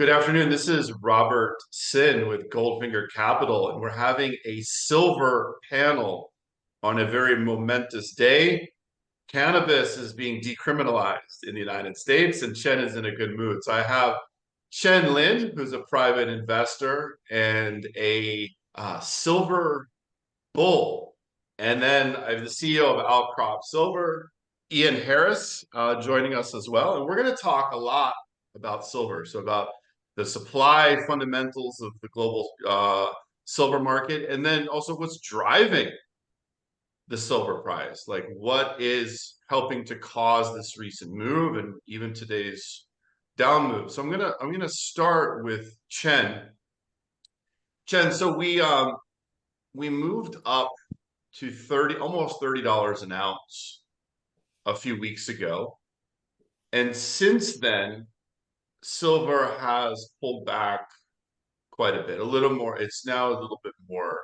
Good afternoon. This is Robert Sinn with Goldfinger Capital, and we're having a silver panel on a very momentous day. Cannabis is being decriminalized in the United States, and Chen is in a good mood. So I have Chen Lin, who's a private investor and a silver bull. And then I have the CEO of Outcrop Silver, Ian Harris, joining us as well. And we're going to talk a lot about silver. So about the supply fundamentals of the global silver market, and then also what's driving the silver price, like what is helping to cause this recent move and even today's down move. So I'm gonna start with Chen. Chen, so we moved up to almost $30 an ounce a few weeks ago, and since then silver has pulled back quite a bit, a little more. It's now a little bit more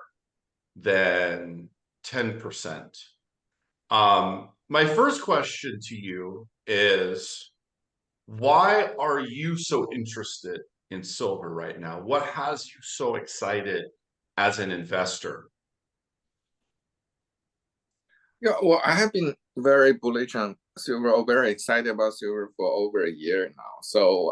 than 10%. My first question to you is, why are you so interested in silver right now? What has you so excited as an investor? Yeah, well, I have been very bullish on silver, or very excited about silver for over a year now. So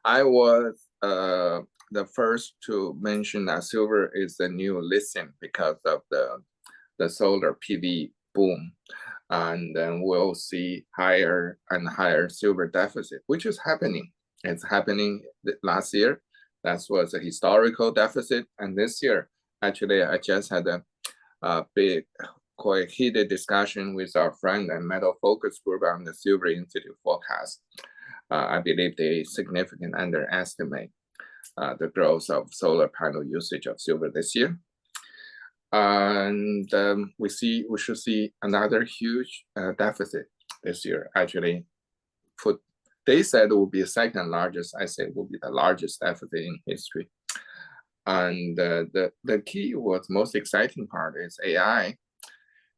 I was the first to mention that silver is the new lithium because of the solar PV boom. And then we'll see higher and higher silver deficit, which is happening. It's happening last year. That was a historical deficit. And this year, actually, I just had a big, quite heated discussion with our friend and metal focus group on the Silver Institute forecast. I believe they significantly underestimate the growth of solar panel usage of silver this year. And we should see another huge deficit this year. Actually, they said it will be the second largest. I say it will be the largest deficit in history. And the key, what's most exciting part is AI.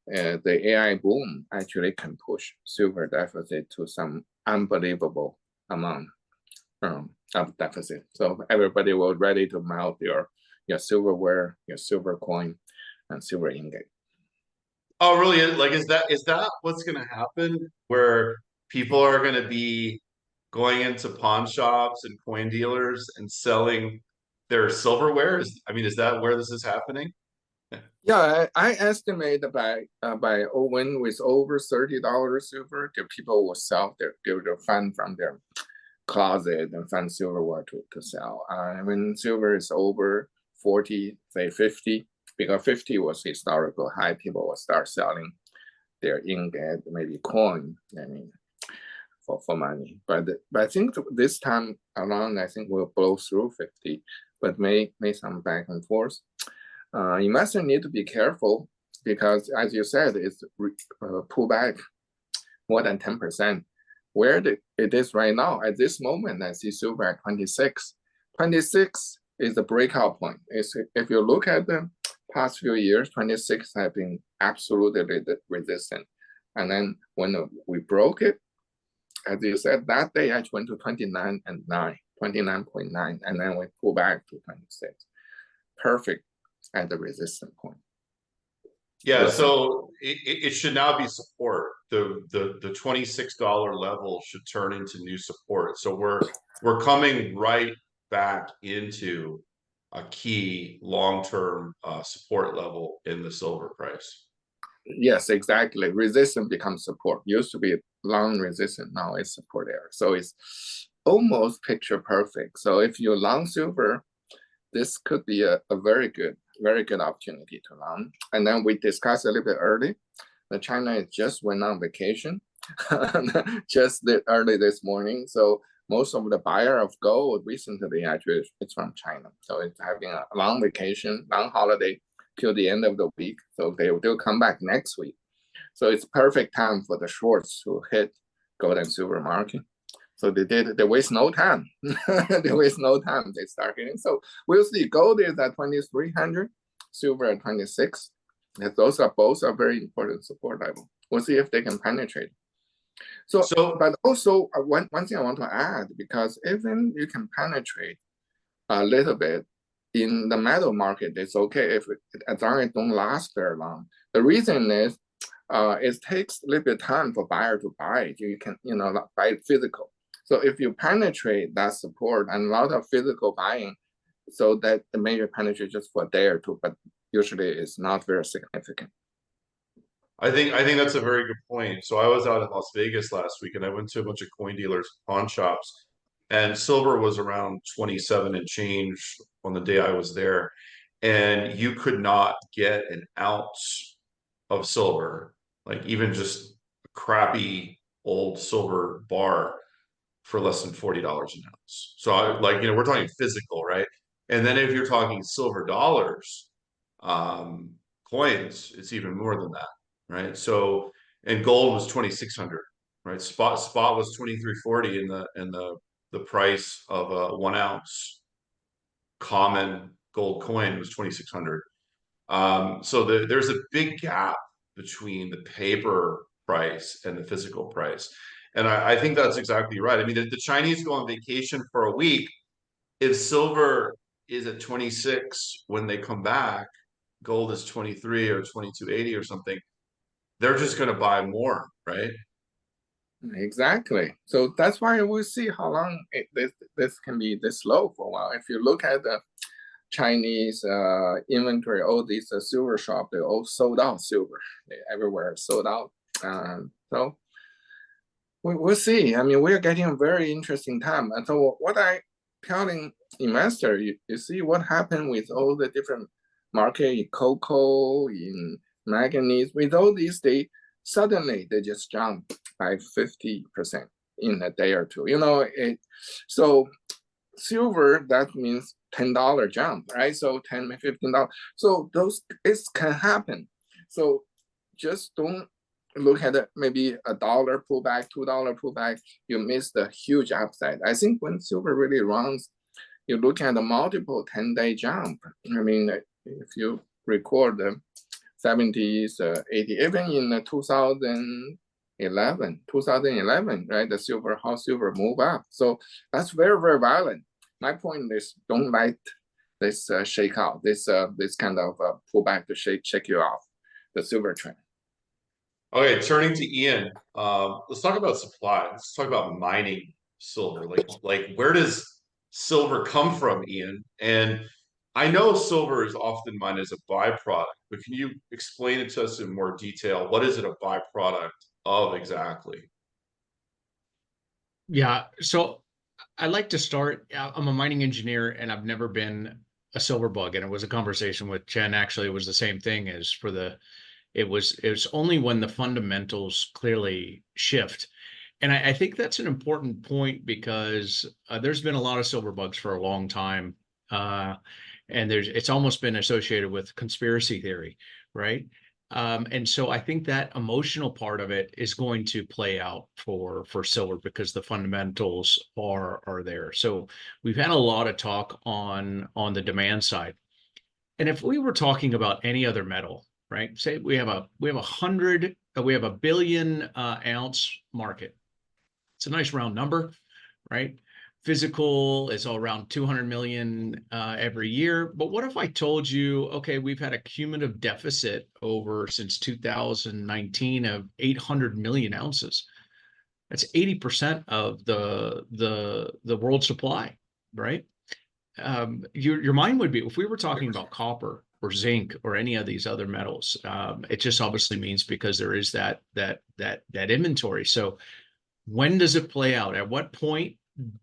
The AI boom actually can push silver deficit to some unbelievable amount of deficit. So everybody will ready to melt your silverware, your silver coin, and silver ingot. Oh, really? Like, is that what's going to happen? Where people are going to be going into pawn shops and coin dealers and selling their silverware? Is that where this is happening? Yeah, I estimate by when with over $30 silver, the people will sell their fund from their closet and find silverware to sell. When silver is over 40, say 50, because 50 was historical high, people will start selling their ingot, maybe coin, for money. But I think this time around, I think we'll blow through 50, but may some back and forth. Investors need to be careful because, as you said, it's pull back more than 10%. Where it is right now, at this moment, I see silver at 26. 26 is the breakout point. If you look at the past few years, 26 have been absolutely resistant. And then when we broke it, as you said, that day I went to 29.9, and then we pull back to 26. Perfect at the resistance point. Yeah, so it should now be support. The $26 level should turn into new support. So we're coming right back into a key long-term support level in the silver price. Yes, exactly. Resistance becomes support. Used to be long resistance, now it's support area. So it's almost picture perfect. So if you long silver, this could be a very good opportunity to long. And then we discussed a little bit early, that China just went on vacation just early this morning. So most of the buyer of gold recently actually it's from China. So it's having a long vacation, long holiday till the end of the week. So they will come back next week. So it's perfect time for the shorts to hit gold and silver market. So they waste no time. They waste no time. They start getting. So we'll see. Gold is at 2,300, silver at 26. And those are both very important support level. We'll see if they can penetrate. So, So but also one thing I want to add, because even you can penetrate a little bit in the metal market, it's okay if as long as it don't last very long. The reason is it takes a little bit of time for buyer to buy it. You can, buy it physical. So if you penetrate that support and a lot of physical buying, so that the major penetration just for a day or two, but usually it's not very significant. I think that's a very good point. So I was out in Las Vegas last week and I went to a bunch of coin dealers, pawn shops, and silver was around 27 and change on the day I was there. And you could not get an ounce of silver, like even just a crappy old silver bar for less than $40 an ounce. So we're talking physical, right? And then if you're talking silver dollars, um, coins, it's even more than that, right? So, and gold was 2,600, right? Spot was 2,340, and the price of a 1 ounce common gold coin was 2,600. So there's a big gap between the paper price and the physical price. And I think that's exactly right. I mean, the Chinese go on vacation for a week. If silver is at 26 when they come back, gold is 23 or 22.80 or something, they're just going to buy more, right? Exactly. So that's why we see how long this can be this low for a while. If you look at the Chinese inventory, all these silver shop, they all sold out silver. They everywhere sold out. So we'll see. I mean, we're getting a very interesting time. And so what I telling investor, you see what happened with all the different market in cocoa, in manganese, with all these, suddenly they just jump by 50% in a day or two. So silver, that means $10 jump, right? So 10, $15. So it can happen. So just don't look at it, maybe $1 pullback, $2 pullback, you miss the huge upside. I think when silver really runs, you look at the multiple 10-day jump. I mean, if you record the 70s, 80, even in the 2011, right? How silver move up. So that's very, very violent. My point is, don't let this shake out, this kind of pullback to shake you off the silver trend. Okay, turning to Ian, let's talk about supply. Let's talk about mining silver. Like where does silver come from, Ian? And I know silver is often mined as a byproduct, but can you explain it to us in more detail? What is it a byproduct of exactly? Yeah, so I like to start. I'm a mining engineer and I've never been a silver bug. And it was a conversation with Chen. Actually, it was the same thing as it was only when the fundamentals clearly shift. And I think that's an important point because there's been a lot of silver bugs for a long time. And it's almost been associated with conspiracy theory, right? And so I think that emotional part of it is going to play out for silver because the fundamentals are there. So we've had a lot of talk on the demand side. And if we were talking about any other metal, right? Say we have a billion ounce market. It's a nice round number, right? Physical is all around 200 million every year. But what if I told you, okay, we've had a cumulative deficit over since 2019 of 800 million ounces. That's 80% of the world supply, right? Your mind would be, if we were talking about copper or zinc or any of these other metals, it just obviously means because there is that inventory. So when does it play out? At what point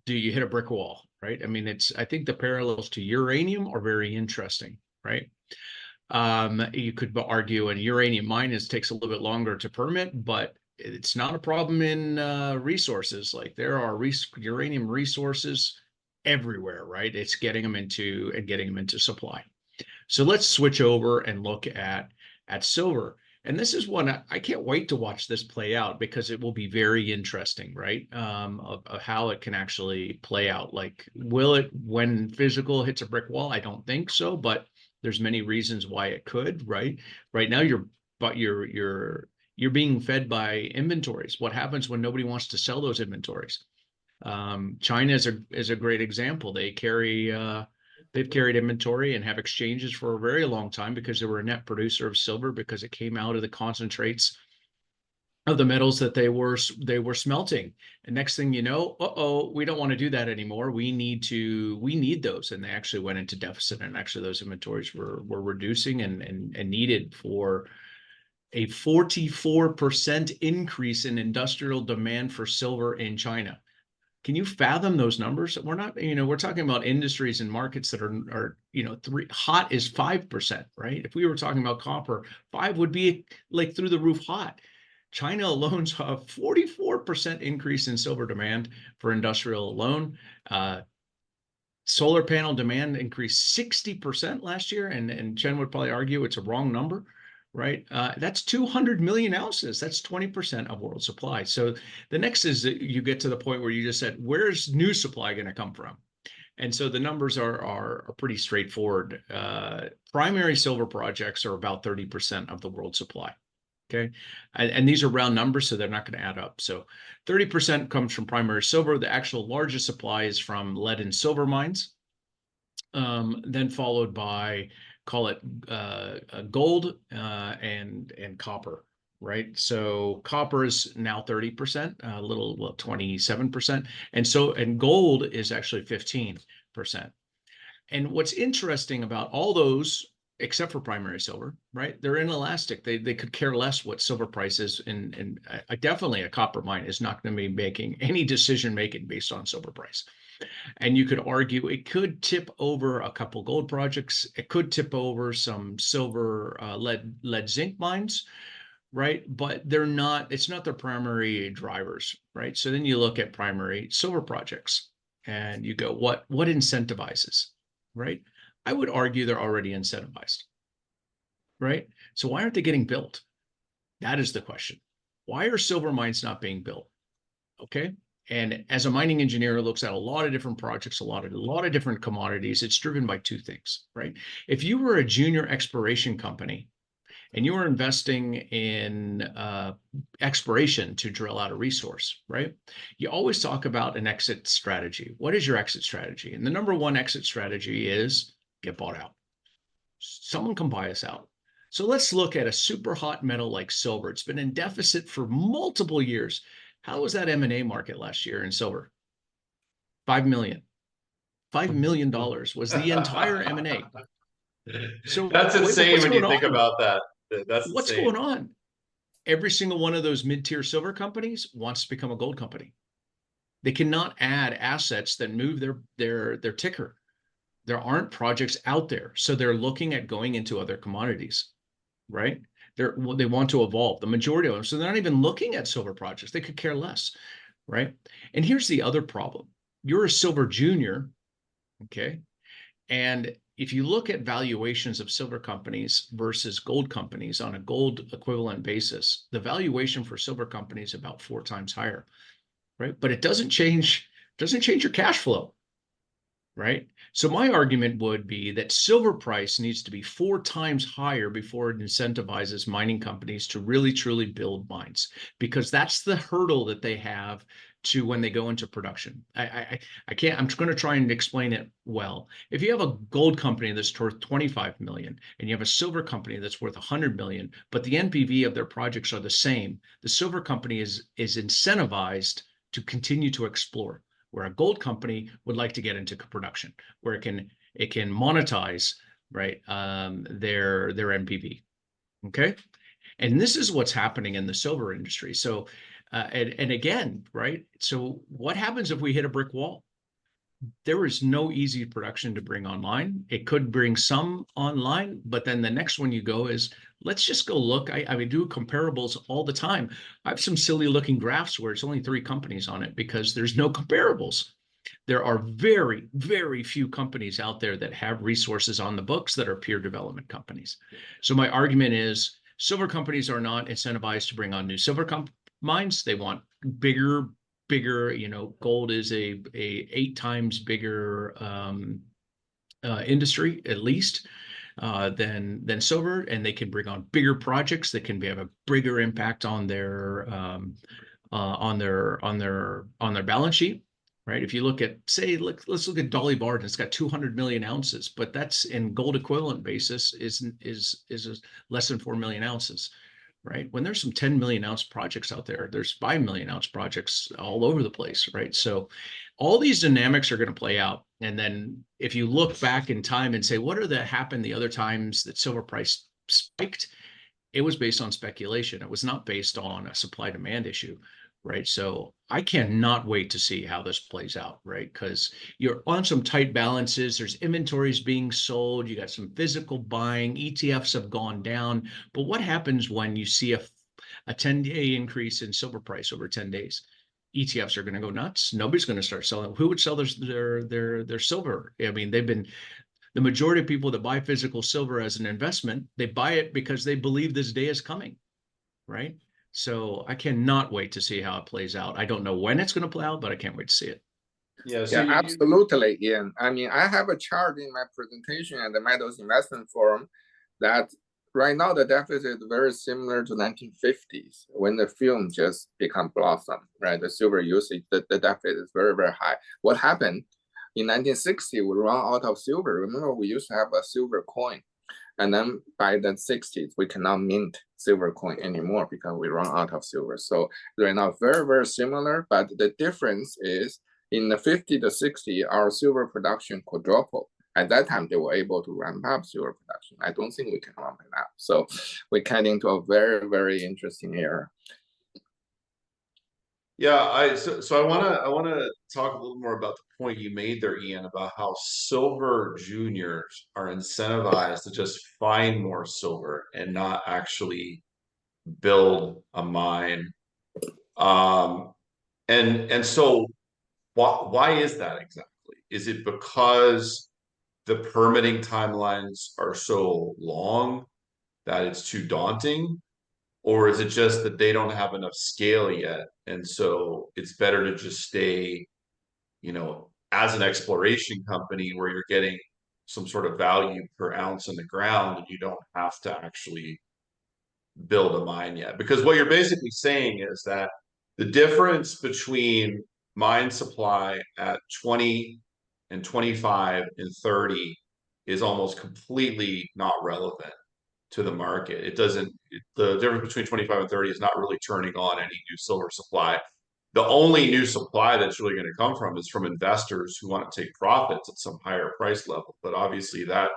do you hit a brick wall, right? I mean, I think the parallels to uranium are very interesting, right? You could argue an uranium mine takes a little bit longer to permit, but it's not a problem in resources. Like there are uranium resources everywhere, right? It's getting them into supply. So let's switch over and look at silver. And this is one I can't wait to watch this play out because it will be very interesting, right? Of how it can actually play out. Like, will it when physical hits a brick wall? I don't think so, but there's many reasons why it could, right? Right now, your You're being fed by inventories. What happens when nobody wants to sell those inventories? China is a great example. They've carried inventory and have exchanges for a very long time because they were a net producer of silver, because it came out of the concentrates of the metals that they were smelting. And next thing you know, we don't want to do that anymore. We need those. And they actually went into deficit, and actually those inventories were reducing and needed for a 44% increase in industrial demand for silver in China. Can you fathom those numbers? We're not, we're talking about industries and markets that are hot is 5%, right? If we were talking about copper, 5 would be like through the roof hot. China alone saw a 44% increase in silver demand for industrial alone. Solar panel demand increased 60% last year, and Chen would probably argue it's a wrong number, right? That's 200 million ounces. That's 20% of world supply. So the next is that you get to the point where you just said, where's new supply going to come from? And so the numbers are pretty straightforward. Primary silver projects are about 30% of the world supply. Okay. And these are round numbers, so they're not going to add up. So 30% comes from primary silver. The actual largest supply is from lead and silver mines, then followed by, call it gold and copper, right? So copper is now 30%, a little, well, 27%. And gold is actually 15%. And what's interesting about all those, except for primary silver, right? They're inelastic. They could care less what silver price is. And definitely a copper mine is not going to be making any decision making based on silver price. And you could argue it could tip over a couple gold projects. It could tip over some silver, lead zinc mines, right? But it's not their primary drivers, right? So then you look at primary silver projects and you go, what incentivizes, right? I would argue they're already incentivized, right? So why aren't they getting built? That is the question. Why are silver mines not being built? Okay. And as a mining engineer who looks at a lot of different projects, a lot of different commodities, it's driven by two things, right? If you were a junior exploration company and you were investing in exploration to drill out a resource, right? You always talk about an exit strategy. What is your exit strategy? And the number one exit strategy is get bought out. Someone can buy us out. So let's look at a super hot metal like silver. It's been in deficit for multiple years. How was that M&A market last year in silver? $5 million. $5 million was the entire M&A. So that's insane what's when you going think on? about that. That's What's insane. going on? Every single one of those mid-tier silver companies wants to become a gold company. They cannot add assets that move their ticker. There aren't projects out there. So they're looking at going into other commodities, right? They want to evolve, the majority of them. So they're not even looking at silver projects. They could care less, right? And here's the other problem. You're a silver junior, okay? And if you look at valuations of silver companies versus gold companies on a gold equivalent basis, the valuation for silver companies is about 4 times higher, right? But it doesn't change your cash flow, right? So my argument would be that silver price needs to be 4 times higher before it incentivizes mining companies to really, truly build mines, because that's the hurdle that they have to when they go into production. I can't, I'm going to try and explain it well. If you have a gold company that's worth 25 million and you have a silver company that's worth 100 million, but the NPV of their projects are the same, the silver company is incentivized to continue to explore, where a gold company would like to get into production, where it can monetize, right, their NPV. Okay, and this is what's happening in the silver industry. So, and again, right. So, what happens if we hit a brick wall? There is no easy production to bring online. It could bring some online, but then the next one you go is, let's just go look. I mean, do comparables all the time. I have some silly looking graphs where it's only 3 companies on it because there's no comparables. There are very, very few companies out there that have resources on the books that are peer development companies. So my argument is silver companies are not incentivized to bring on new silver mines. They want bigger, gold is a 8 times bigger industry, at least. than silver, and they can bring on bigger projects that can have a bigger impact on their balance sheet. Right. If you look at, say, let's look at Dolly Varden. It's got 200 million ounces, but that's in gold equivalent basis is less than 4 million ounces. Right. When there's some 10 million ounce projects out there, there's 5 million ounce projects all over the place. Right. So all these dynamics are going to play out. And then if you look back in time and say, what are that happened the other times that silver price spiked? It was based on speculation. It was not based on a supply demand issue. Right. So I cannot wait to see how this plays out. Right. Because you're on some tight balances. There's inventories being sold. You got some physical buying. ETFs have gone down. But what happens when you see a 10-day increase in silver price over 10 days? ETFs are going to go nuts. Nobody's going to start selling. Who would sell their silver? I mean, the majority of people that buy physical silver as an investment, they buy it because they believe this day is coming. Right. So I cannot wait to see how it plays out. I don't know when it's going to play out, but I can't wait to see it. Yeah, so Yeah, absolutely, Ian. I mean, I have a chart in my presentation at the Metals Investment Forum that right now the deficit is very similar to 1950s when the film just become blossom, right? The silver usage, the deficit is very, very high. What happened? In 1960, we run out of silver. Remember, we used to have a silver coin. And then by the 60s, we cannot mint silver coin anymore because we run out of silver. So right now, very, very similar. But the difference is in the 50 to 60, our silver production quadrupled. At that time, they were able to ramp up silver production. I don't think we can ramp it up. So we get into a very, very interesting era. Yeah, so I wanna talk a little more about the point you made there, Ian, about how silver juniors are incentivized to just find more silver and not actually build a mine. And so why is that exactly? Is it because the permitting timelines are so long that it's too daunting? Or is it just that they don't have enough scale yet? And so it's better to just stay, as an exploration company where you're getting some sort of value per ounce in the ground and you don't have to actually build a mine yet. Because what you're basically saying is that the difference between mine supply at 20 and 25 and 30 is almost completely not relevant to the market. It doesn't, the difference between 25 and 30 is not really turning on any new silver supply. The only new supply that's really going to come from is from investors who want to take profits at some higher price level. But obviously that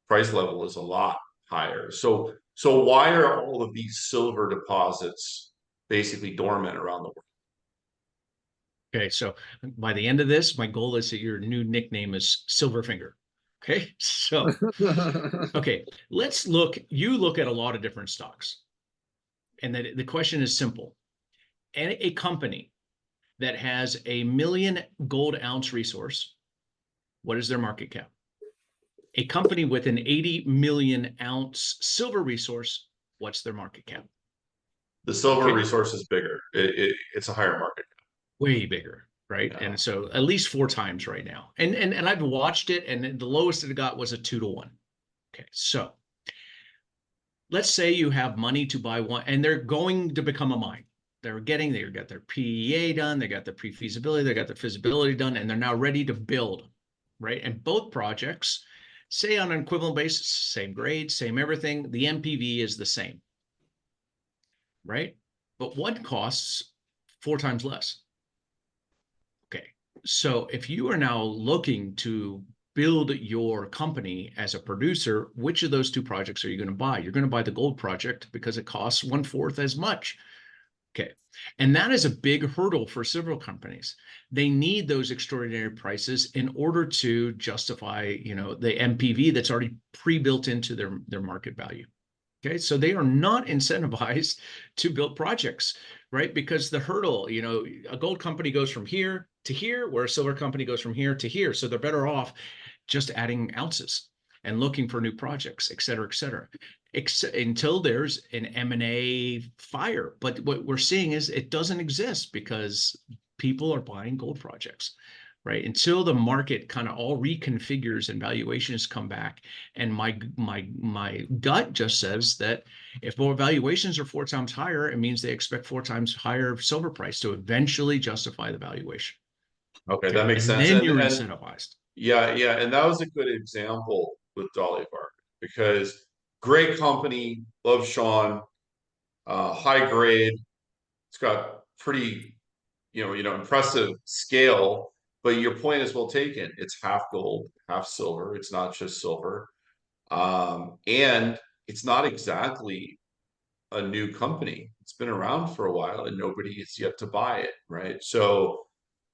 price level is a lot higher. So why are all of these silver deposits basically dormant around the world? Okay, so by the end of this, my goal is that your new nickname is Silverfinger. Okay, so okay, you look at a lot of different stocks. And that the question is simple. A company that has a 1 million gold ounce resource, what is their market cap? A company with an 80 million ounce silver resource, what's their market cap? The silver resource is bigger. It's a higher market cap. Way bigger, right? Yeah. And so at least 4 times right now. And I've watched it, and the lowest it got was a 2-to-1. Okay, so let's say you have money to buy one, and they're going to become a mine. They got their PEA done, they got the pre-feasibility, they got the feasibility done, and they're now ready to build, right? And both projects, say on an equivalent basis, same grade, same everything, the NPV is the same, right? But one costs 4 times less. Okay, so if you are now looking to build your company as a producer, which of those 2 projects are you going to buy? You're going to buy the gold project because it costs 1/4 as much. Okay, and that is a big hurdle for silver companies. They need those extraordinary prices in order to justify, the NPV that's already pre-built into their market value. Okay, so they are not incentivized to build projects, right? Because the hurdle, a gold company goes from here to here, where a silver company goes from here to here. So they're better off just adding ounces and looking for new projects, et cetera, until there's an M&A fire. But what we're seeing is it doesn't exist because people are buying gold projects. right? Until the market kind of all reconfigures and valuations come back. And my gut just says that if more valuations are 4 times higher, it means they expect 4 times higher silver price to eventually justify the valuation. Okay, that makes And sense. then you're And incentivized. yeah, yeah, and that was a good example with Dolly Parton because great company, love Sean, high grade. It's got pretty, impressive scale. But your point is well taken. It's half gold, half silver. It's not just silver, and it's not exactly a new company. It's been around for a while, and nobody is yet to buy it, right? So,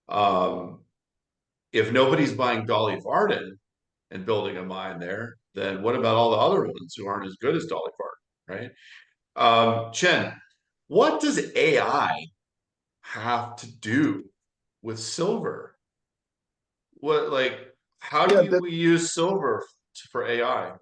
um, if nobody's buying Dolly Varden and building a mine there, then what about all the other ones who aren't as good as Dolly Varden, right? Chen, what does AI have to do with silver? What like how Yeah, do we use silver for AI?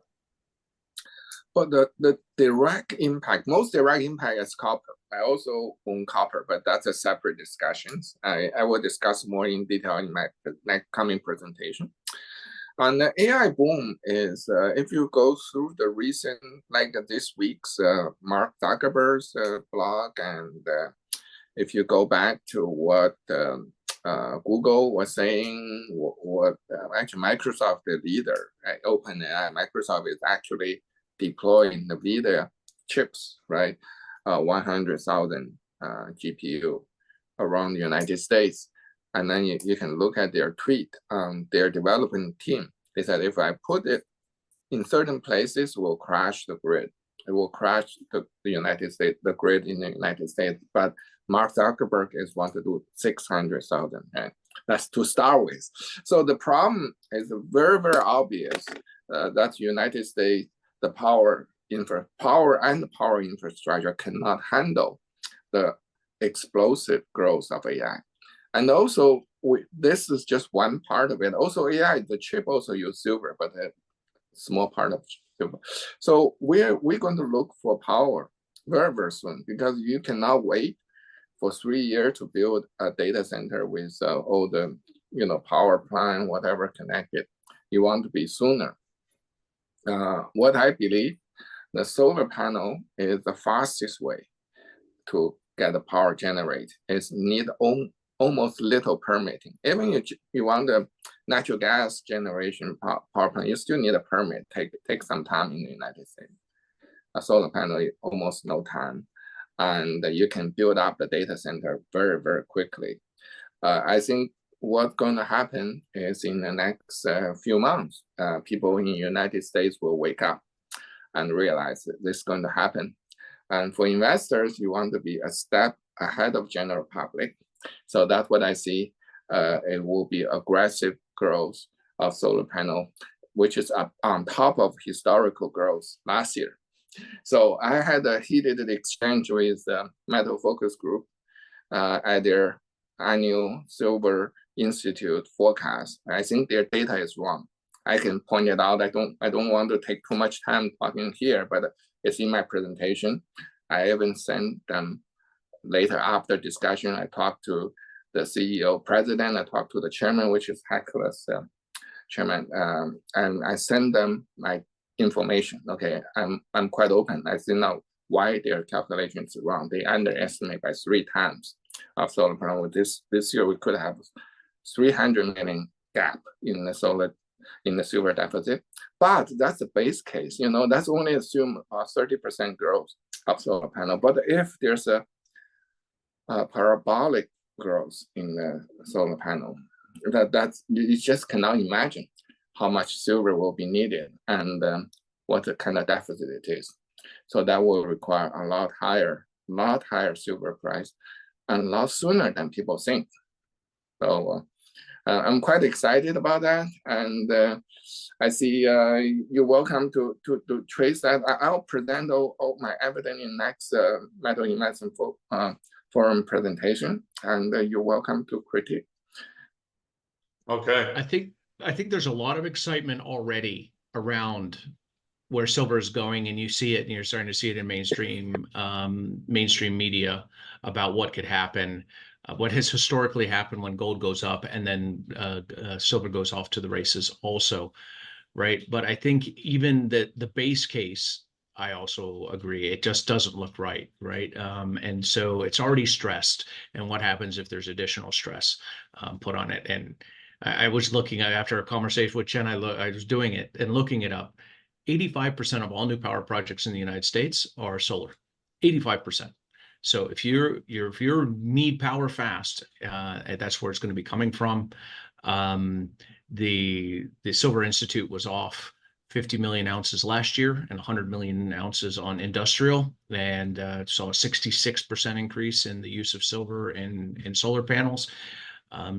but the direct impact, most direct impact is copper. I also own copper, but that's a separate discussion. I will discuss more in detail in my coming presentation. And the AI boom is, if you go through the recent, like this week's Mark Zuckerberg's blog, and if you go back to what Google was saying, what actually Microsoft, the leader, right? OpenAI, Microsoft is actually deploying NVIDIA chips, right? 100,000 GPU around the United States. And then you can look at their tweet on their development team. They said, if I put it in certain places, it will crash the grid. It will crash the United States, the grid in the United States. But Mark Zuckerberg is want to do 600,000, right? That's to start with. So the problem is very, very obvious that United States, the power infrastructure cannot handle the explosive growth of AI. And also, this is just one part of it. Also, AI, the chip also use silver, but a small part of silver. So we're going to look for power very, very soon because you cannot wait for 3 years to build a data center with all the power plant, whatever connected. You want to be sooner. What I believe, the solar panel is the fastest way to get the power generated. It's need almost little permitting. Even if you want a natural gas generation power plant, you still need a permit. Take some time in the United States. A solar panel, almost no time. And you can build up the data center very, very quickly. I think what's going to happen is in the next few months, people in the United States will wake up and realize that this is going to happen. And for investors, you want to be a step ahead of general public. So that's what I see. It will be aggressive growth of solar panel, which is up on top of historical growth last year. So I had a heated exchange with the Metal Focus Group at their annual Silver Institute forecast. I think their data is wrong. I can point it out. I don't want to take too much time talking here, but it's in my presentation. I even sent them later after discussion. I talked to the CEO, president. I talked to the chairman, which is Heckler's chairman, and I sent them my information. Okay, I'm quite open. I see now why their calculations are wrong. They underestimate by 3 times of solar panel. This year we could have 300 million gap in the silver deficit, but that's the base case. That's only assume 30% growth of solar panel. But if there's a parabolic growth in the solar panel, that's you just cannot imagine how much silver will be needed and what kind of deficit it is. So that will require a lot higher silver price and a lot sooner than people think. So I'm quite excited about that, and I see you're welcome to trace that. I'll present all my evidence in next Metal Investment Forum presentation, and you're welcome to critique. Okay. I think there's a lot of excitement already around where silver is going, and you see it, and you're starting to see it in mainstream media about what could happen. what has historically happened when gold goes up and then silver goes off to the races also, right? But I think even the base case, I also agree, it just doesn't look right, right? And so it's already stressed. And what happens if there's additional stress put on it? And I was looking at, after a conversation with Chen, I was doing it and looking it up. 85% of all new power projects in the United States are solar. 85%. So if you need power fast, that's where it's going to be coming from. The Silver Institute was off 50 million ounces last year and 100 million ounces on industrial, and saw a 66% increase in the use of silver in solar panels.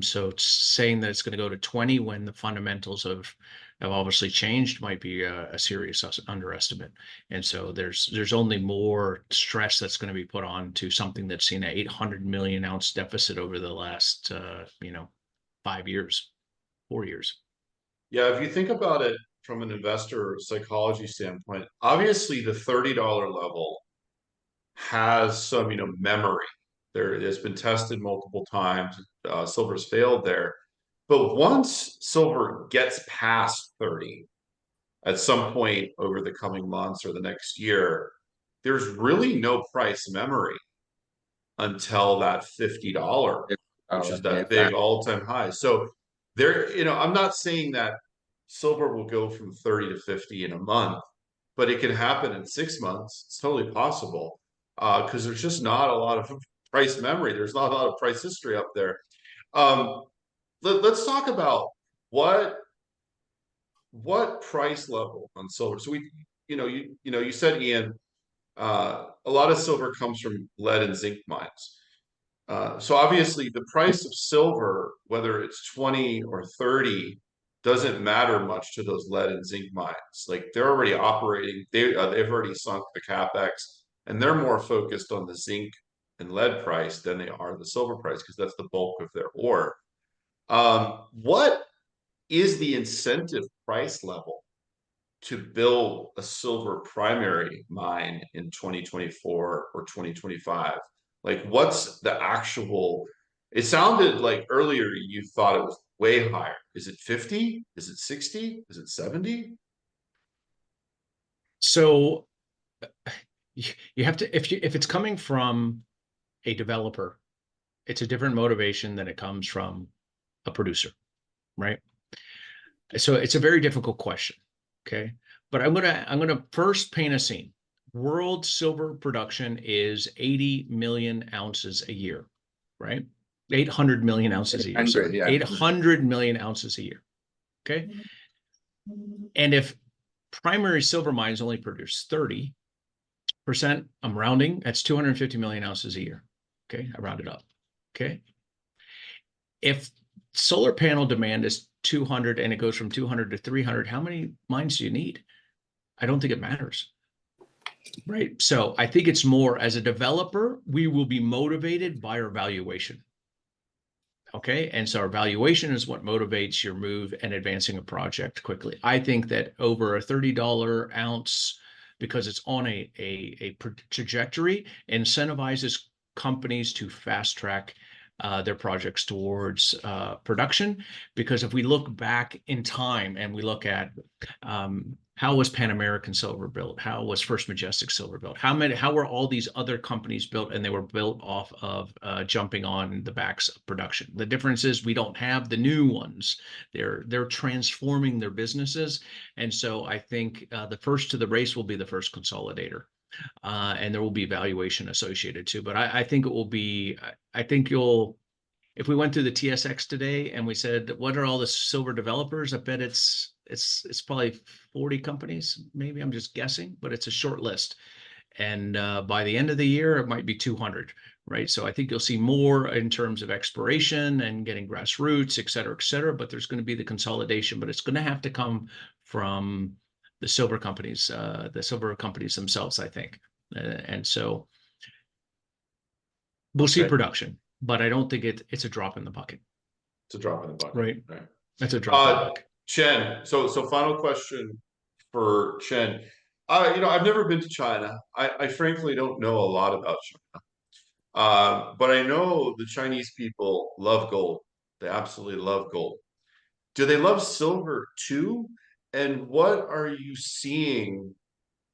So saying that it's going to go to 20 when the fundamentals have obviously changed might be a serious underestimate. And so there's only more stress that's going to be put on to something that's seen an 800 million ounce deficit over the last 5 years, 4 years. Yeah, if you think about it from an investor psychology standpoint, obviously the $30 level has some, memory. There, it's been tested multiple times. Silver's failed there. But once silver gets past 30 at some point over the coming months or the next year, there's really no price memory until that $50, which is that big all-time high. So there, I'm not saying that silver will go from 30 to 50 in a month, but it can happen in 6 months. It's totally possible because there's just not a lot of price memory. There's not a lot of price history up there. Let's talk about what price level on silver. So you said, Ian, a lot of silver comes from lead and zinc mines. So obviously the price of silver, whether it's 20 or 30, doesn't matter much to those lead and zinc mines. Like they're already operating, they've already sunk the capex, and they're more focused on the zinc and lead price than they are the silver price because that's the bulk of their ore. What is the incentive price level to build a silver primary mine in 2024 or 2025? Like, what's the actual? It sounded like earlier you thought it was way higher. Is it 50? Is it 60? Is it 70? So you have to, if it's coming from a developer, it's a different motivation than it comes from a producer, right? So it's a very difficult question. Okay. But I'm gonna first paint a scene. World silver production is 80 million ounces a year, right? 800 million ounces a year. Sorry, yeah. 800 million ounces a year. Okay. And if primary silver mines only produce 30%, I'm rounding, that's 250 million ounces a year. Okay. I rounded up. Okay. If solar panel demand is 200 and it goes from 200 to 300, how many mines do you need? I don't think it matters. Right. So I think it's more as a developer, we will be motivated by our valuation. Okay. And so our valuation is what motivates your move and advancing a project quickly. I think that over a $30 ounce, because it's on a trajectory, incentivizes companies to fast track their projects towards production. Because if we look back in time and we look at how was Pan American Silver built? How was First Majestic Silver built? How were all these other companies built? And they were built off of jumping on the backs of production. The difference is we don't have the new ones. They're transforming their businesses. And so I think the first to the race will be the first consolidator. And there will be valuation associated too. But I think it will be, I think if we went through the TSX today and we said, what are all the silver developers? I bet it's probably 40 companies. Maybe I'm just guessing, but it's a short list. And by the end of the year, it might be 200, right? So I think you'll see more in terms of exploration and getting grassroots, et cetera, but there's going to be the consolidation, but it's going to have to come from the silver companies themselves, I think. And so we'll see production, but I don't think it's a drop in the bucket. It's a drop in the bucket. Right. That's a drop in the bucket. Chen, so final question for Chen. I've never been to China. I frankly don't know a lot about But I know the Chinese people love gold. They absolutely love gold. Do they love silver too? And what are you seeing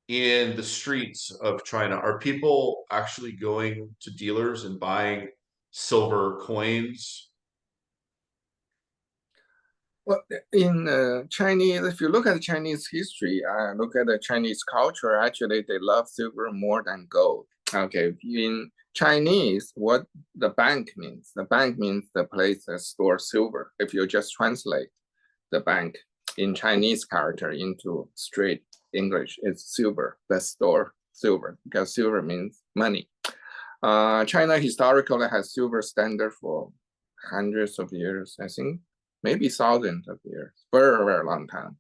in the streets of China? Are people actually going to dealers and buying silver coins? Well, in Chinese, if you look at Chinese history, look at the Chinese culture, actually they love silver more than gold. Okay, in Chinese, what the bank means the place that stores silver. If you just translate the bank in Chinese character into straight English, it's silver, that store silver, because silver means money. China historically has silver standard for hundreds of years, I think, maybe thousands of years, very, very long time.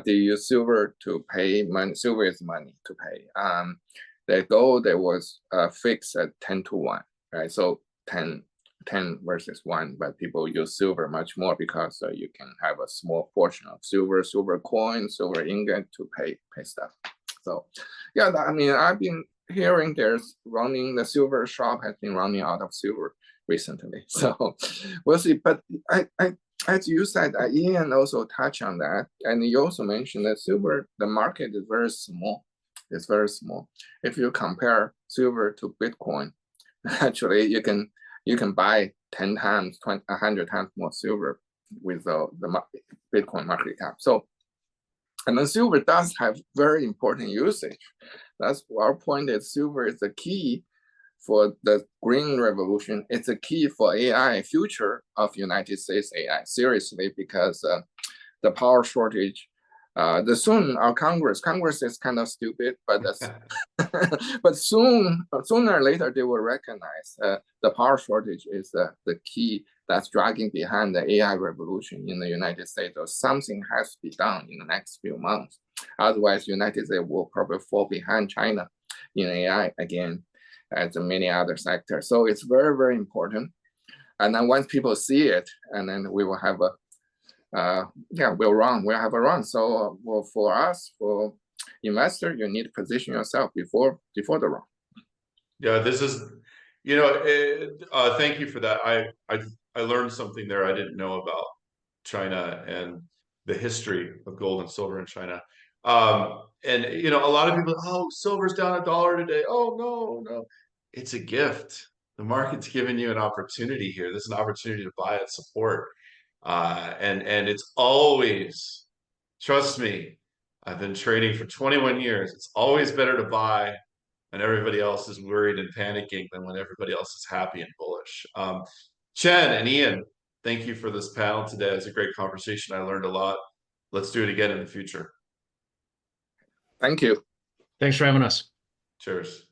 They use silver to pay money. Silver is money to pay. The gold that was fixed at 10 to 1, right? So 10 versus 1, but people use silver much more because you can have a small portion of silver coin, silver ingot to pay stuff. So yeah, I mean, I've been hearing the silver shop has been running out of silver recently. So we'll see. But I as you said, Ian also touched on that, and you also mentioned that silver, the market is very small. It's very small. If you compare silver to Bitcoin, actually you can buy 10 times, 100 times more silver with the Bitcoin market cap. So, and then silver does have very important usage. That's our point, is silver is the key for the green revolution. It's a key for AI, future of United States AI, seriously, because the power shortage, the soon our Congress is kind of stupid, but but sooner or later they will recognize the power shortage is the key that's dragging behind the AI revolution in the United States. Or something has to be done in the next few months. Otherwise, United States will probably fall behind China in AI again, as many other sectors. So it's very, very important. And then once people see it, and then we will have we'll have a run. So well, for us, for investor, you need to position yourself before the run. Yeah, this is, thank you for that. I learned something there I didn't know about China and the history of gold and silver in China. And a lot of people, oh, silver's down $1 today. Oh, no. It's a gift. The market's giving you an opportunity here. This is an opportunity to buy at support. And it's always, trust me, I've been trading for 21 years. It's always better to buy and everybody else is worried and panicking than when everybody else is happy and bullish. Chen and Ian, thank you for this panel today. It's a great conversation. I learned a lot. Let's do it again in the future. Thank you. Thanks for having us. Cheers.